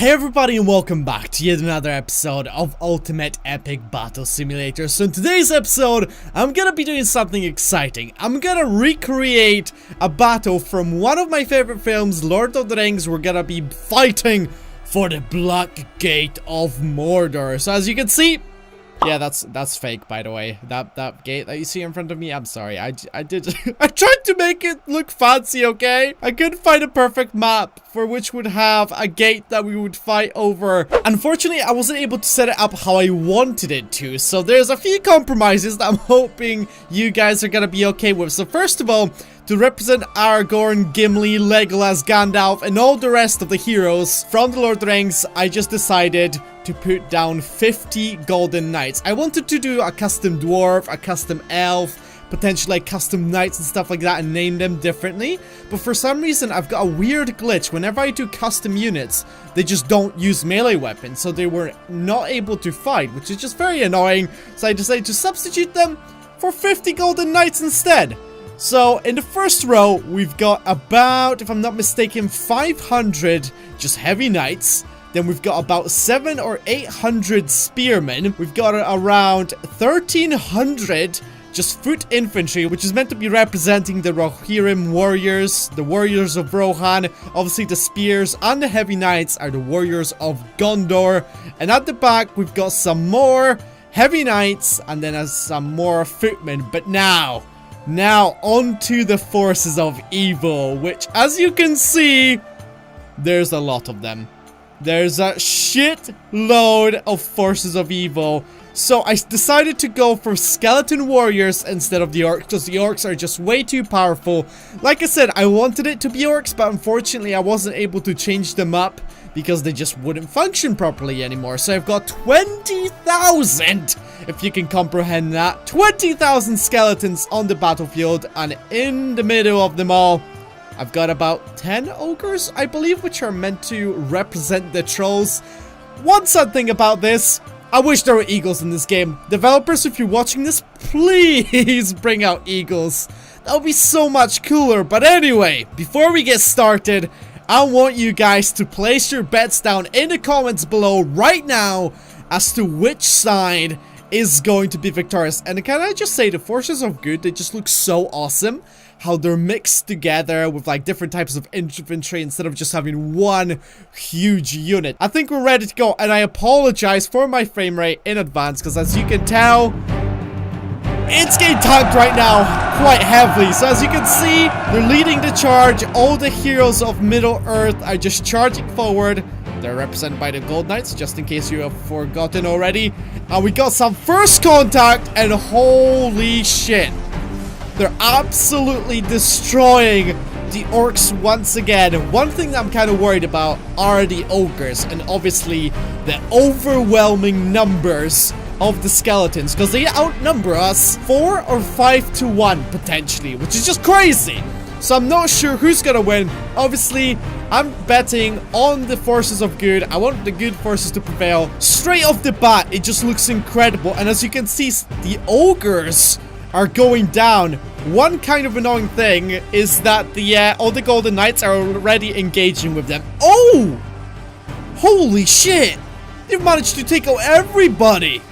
Hey everybody and welcome back to yet another episode of Ultimate Epic Battle Simulator. So in today's episode, I'm gonna be doing something exciting. I'm gonna recreate a battle from one of my favorite films, Lord of the Rings. We're gonna be fighting for the Black Gate of Mordor. So as you can see, yeah, that's fake, by the way. That gate that you see in front of me, I'm sorry. I did I tried to make it look fancy, okay? I couldn't find a perfect map for which would have a gate that we would fight over. Unfortunately, I wasn't able to set it up how I wanted it to. So there's a few compromises that I'm hoping you guys are gonna be okay with. So first of all, to represent Aragorn, Gimli, Legolas, Gandalf, and all the rest of the heroes from the Lord of the Rings, I just decided to put down 50 golden knights. I wanted to do a custom dwarf, a custom elf, potentially like custom knights and stuff like that and name them differently. But for some reason, I've got a weird glitch. Whenever I do custom units, they just don't use melee weapons. So they were not able to fight, which is just very annoying. So I decided to substitute them for 50 golden knights instead. So in the first row, we've got about, if I'm not mistaken, 500 just heavy knights. Then we've got about 700 or 800 spearmen. We've got around 1,300 just foot infantry, which is meant to be representing the Rohirrim warriors, the warriors of Rohan. Obviously, the spears and the heavy knights are the warriors of Gondor. And at the back, we've got some more heavy knights and then some more footmen. But now onto the forces of evil, which, as you can see, there's a lot of them. There's a shit load of forces of evil. So I decided to go for skeleton warriors instead of the orcs, because the orcs are just way too powerful. Like I said, I wanted it to be orcs, but unfortunately I wasn't able to change them up because they just wouldn't function properly anymore. So I've got 20,000, if you can comprehend that, 20,000 skeletons on the battlefield, and in the middle of them all, I've got about 10 ogres, I believe, which are meant to represent the trolls. One sad thing about this, I wish there were eagles in this game. Developers, if you're watching this, please bring out eagles. That would be so much cooler. But anyway, before we get started, I want you guys to place your bets down in the comments below right now as to which side is going to be victorious. And can I just say, the forces of good, they just look so awesome. How they're mixed together with like different types of infantry instead of just having one huge unit. I think we're ready to go, and I apologize for my frame rate in advance because, as you can tell, it's getting tanked right now quite heavily. So as you can see, they're leading the charge. All the heroes of Middle Earth are just charging forward. They're represented by the Gold Knights, just in case you have forgotten already. And we got some first contact, and holy shit, they're absolutely destroying the orcs once again. One thing that I'm kind of worried about are the ogres, and obviously the overwhelming numbers of the skeletons, because they outnumber us 4 or 5 to 1 potentially, which is just crazy. So I'm not sure who's gonna win. Obviously, I'm betting on the forces of good. I want the good forces to prevail. Straight off the bat, it just looks incredible. And as you can see, the ogres are going down. One kind of annoying thing is that all the golden knights are already engaging with them. Oh! Holy shit! They've managed to take out everybody!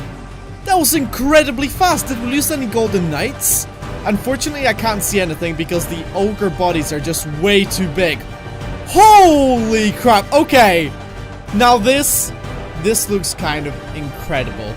That was incredibly fast. Did we lose any golden knights? Unfortunately, I can't see anything because the ogre bodies are just way too big. Holy crap! Okay, now this looks kind of incredible.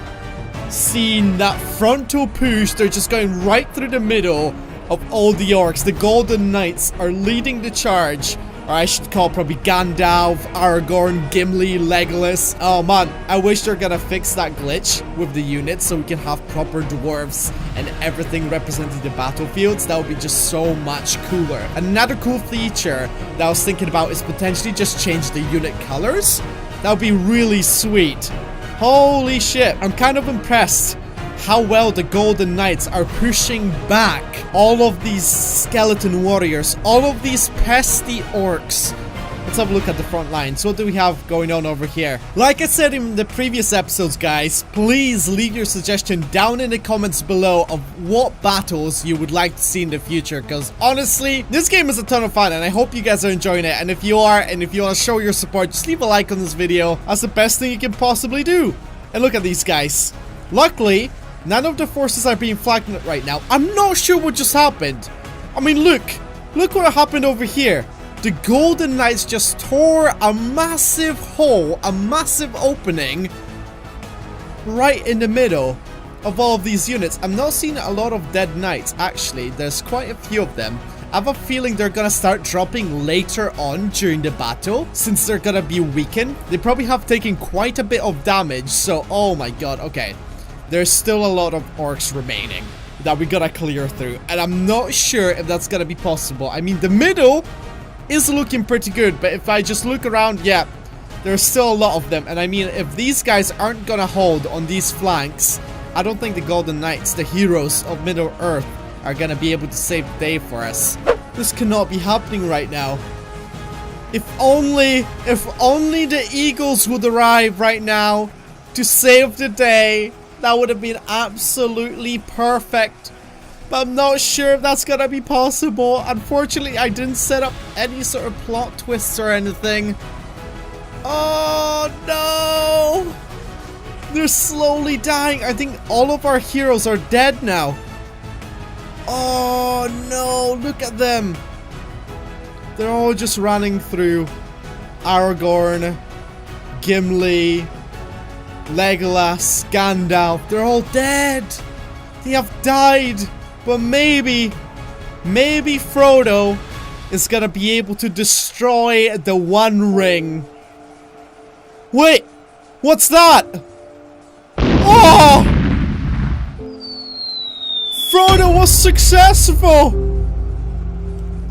Seeing that frontal push, they're just going right through the middle of all the orcs. The golden knights are leading the charge, or I should call probably Gandalf, Aragorn, Gimli, Legolas. Oh man, I wish they're gonna fix that glitch with the units so we can have proper dwarves and everything representing the battlefields. That would be just so much cooler. Another cool feature that I was thinking about is potentially just change the unit colors. That would be really sweet. Holy shit, I'm kind of impressed how well the Golden Knights are pushing back all of these skeleton warriors, all of these pesky orcs. let's have a look at the front lines. What do we have going on over here? Like I said in the previous episodes, guys, please leave your suggestion down in the comments below of what battles you would like to see in the future, because honestly, this game is a ton of fun and I hope you guys are enjoying it. And if you are, and if you want to show your support, just leave a like on this video. That's the best thing you can possibly do. And look at these guys. Luckily, none of the forces are being flagged right now. I'm not sure what just happened. I mean, look what happened over here. The Golden Knights just tore a massive hole, a massive opening right in the middle of all of these units. I'm not seeing a lot of dead knights, actually. There's quite a few of them. I have a feeling they're gonna start dropping later on during the battle, since they're gonna be weakened. They probably have taken quite a bit of damage, so oh my god, okay. There's still a lot of orcs remaining that we gotta clear through, and I'm not sure if that's gonna be possible. I mean, the middle is looking pretty good, but if I just look around, yeah, there's still a lot of them. And I mean, if these guys aren't gonna hold on these flanks, I don't think the Golden Knights, the heroes of Middle-earth, are gonna be able to save the day for us. This cannot be happening right now. If only the Eagles would arrive right now to save the day, that would have been absolutely perfect. But I'm not sure if that's gonna be possible. Unfortunately, I didn't set up any sort of plot twists or anything. Oh no! They're slowly dying. I think all of our heroes are dead now. Oh no, look at them. They're all just running through. Aragorn, Gimli, Legolas, Gandalf. They're all dead. They have died. But maybe Frodo is gonna be able to destroy the One Ring. Wait, what's that? Oh! Frodo was successful!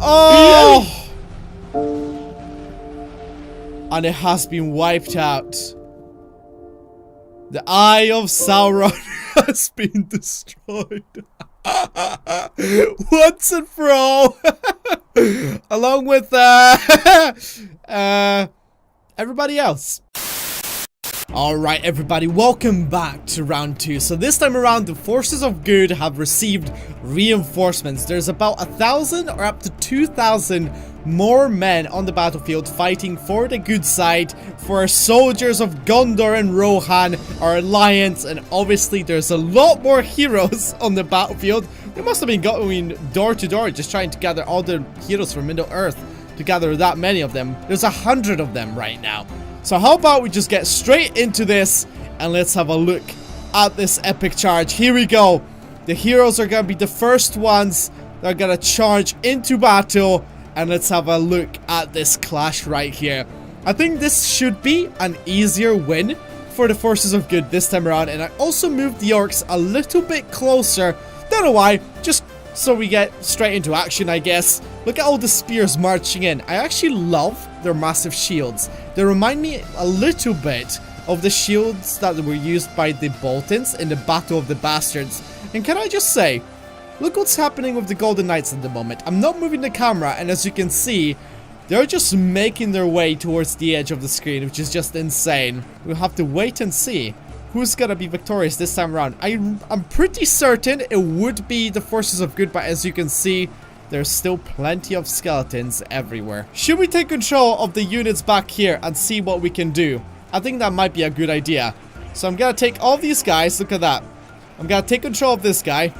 Oh! And it has been wiped out. The Eye of Sauron has been destroyed. Once and for all. Along with everybody else. Alright everybody, welcome back to round 2. So this time around, the forces of good have received reinforcements. There's about 1,000 or up to 2,000 more men on the battlefield fighting for the good side, for our soldiers of Gondor and Rohan, our alliance, and obviously there's a lot more heroes on the battlefield. They must have been going door to door just trying to gather all the heroes from Middle-earth, to gather that many of them. There's 100 of them right now. So how about we just get straight into this and let's have a look at this epic charge. Here we go. The heroes are gonna be the first ones that are gonna charge into battle, and let's have a look at this clash right here. I think this should be an easier win for the forces of good this time around, and I also moved the orcs a little bit closer. Don't know why, just so we get straight into action, I guess. Look at all the spears marching in. I actually love their massive shields. They remind me a little bit of the shields that were used by the Boltons in the Battle of the Bastards. And can I just say, look what's happening with the Golden Knights at the moment. I'm not moving the camera, and as you can see, they're just making their way towards the edge of the screen, which is just insane. We'll have to wait and see who's gonna be victorious this time around. I'm pretty certain it would be the forces of good, but as you can see, there's still plenty of skeletons everywhere. Should we take control of the units back here and see what we can do? I think that might be a good idea. So I'm gonna take all these guys. Look at that. I'm gonna take control of this guy.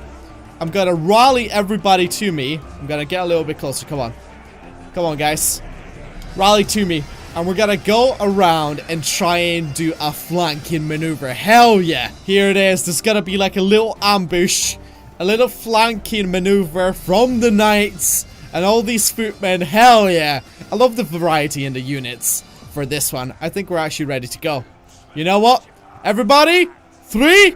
I'm gonna rally everybody to me. I'm gonna get a little bit closer. Come on. Come on, guys. Rally to me. And we're gonna go around and try and do a flanking maneuver. Hell yeah. Here it is. There's gonna be like a little ambush. A little flanking maneuver from the knights and all these footmen. Hell yeah. I love the variety in the units for this one. I think we're actually ready to go. You know what? Everybody, 3,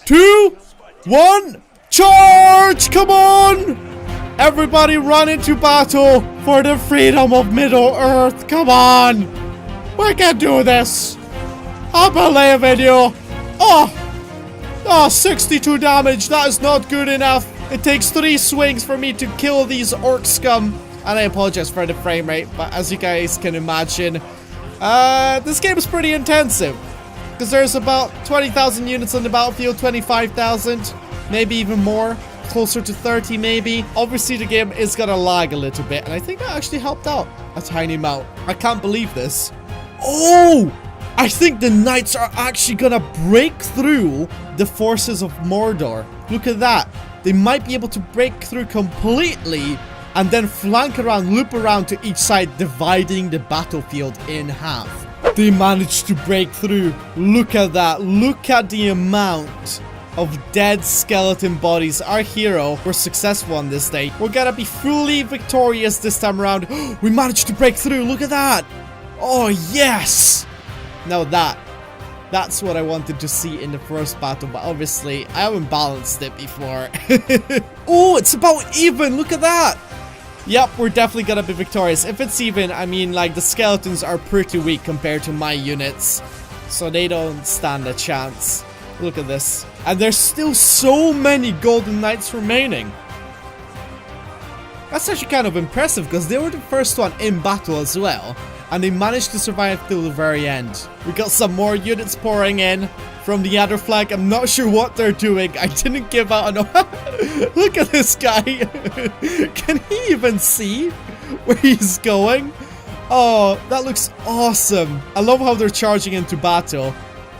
2, 1, charge! Come on! Everybody run into battle for the freedom of Middle-earth. Come on! We can do this! I believe in you! Oh, 62 damage. That is not good enough. It takes 3 swings for me to kill these orc scum. And I apologize for the frame rate, but as you guys can imagine, this game is pretty intensive. Because there's about 20,000 units on the battlefield, 25,000, maybe even more. Closer to 30 maybe. Obviously the game is gonna lag a little bit, and I think that actually helped out a tiny amount. I can't believe this. Oh! I think the knights are actually gonna break through the forces of Mordor. Look at that. They might be able to break through completely and then flank around, loop around to each side, dividing the battlefield in half. They managed to break through. Look at that. Look at the amount of dead skeleton bodies. Our hero were successful on this day. We're gonna be fully victorious this time around. We managed to break through. Look at that. Oh, yes. Now that's what I wanted to see in the first battle, but obviously I haven't balanced it before. Oh, it's about even. Look at that. Yep, we're definitely gonna be victorious. If it's even, I mean, like, the skeletons are pretty weak compared to my units, so they don't stand a chance. Look at this. And there's still so many golden knights remaining. That's actually kind of impressive, because they were the first one in battle as well, and they managed to survive till the very end. We got some more units pouring in from the other flank. I'm not sure what they're doing. I didn't give out an... Look at this guy. Can he even see where he's going? Oh, that looks awesome. I love how they're charging into battle.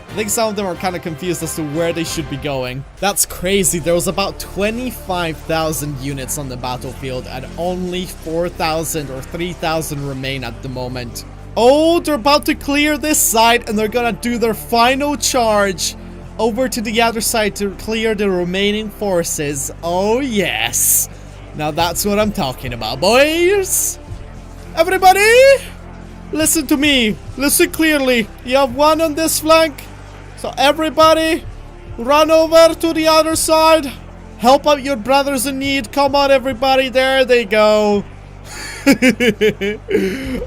I think some of them are kind of confused as to where they should be going. That's crazy. There was about 25,000 units on the battlefield and only 4,000 or 3,000 remain at the moment. Oh, they're about to clear this side and they're gonna do their final charge over to the other side to clear the remaining forces. Oh, yes. Now that's what I'm talking about, boys. Everybody, listen to me. Listen clearly. You have one on this flank. So everybody, run over to the other side. Help out your brothers in need. Come on, everybody. There they go.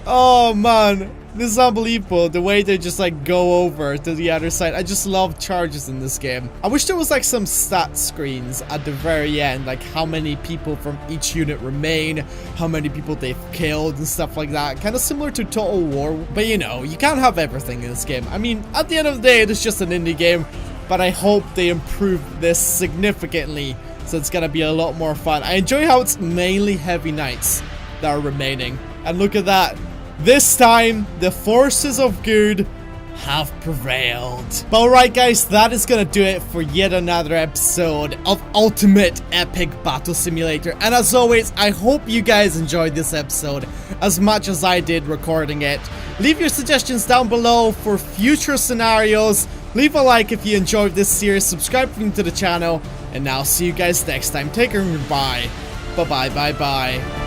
Oh, man. This is unbelievable. The way they just, like, go over to the other side. I just love charges in this game. I wish there was, like, some stat screens at the very end. Like, how many people from each unit remain. How many people they've killed and stuff like that. Kind of similar to Total War. But, you know, you can't have everything in this game. I mean, at the end of the day, it is just an indie game. But I hope they improve this significantly. So it's gonna be a lot more fun. I enjoy how it's mainly heavy knights that are remaining. And look at that. This time, the forces of good have prevailed. But alright guys, that is gonna do it for yet another episode of Ultimate Epic Battle Simulator. And as always, I hope you guys enjoyed this episode as much as I did recording it. Leave your suggestions down below for future scenarios. Leave a like if you enjoyed this series, subscribe to the channel, and I'll see you guys next time. Take care and goodbye. Bye bye bye bye.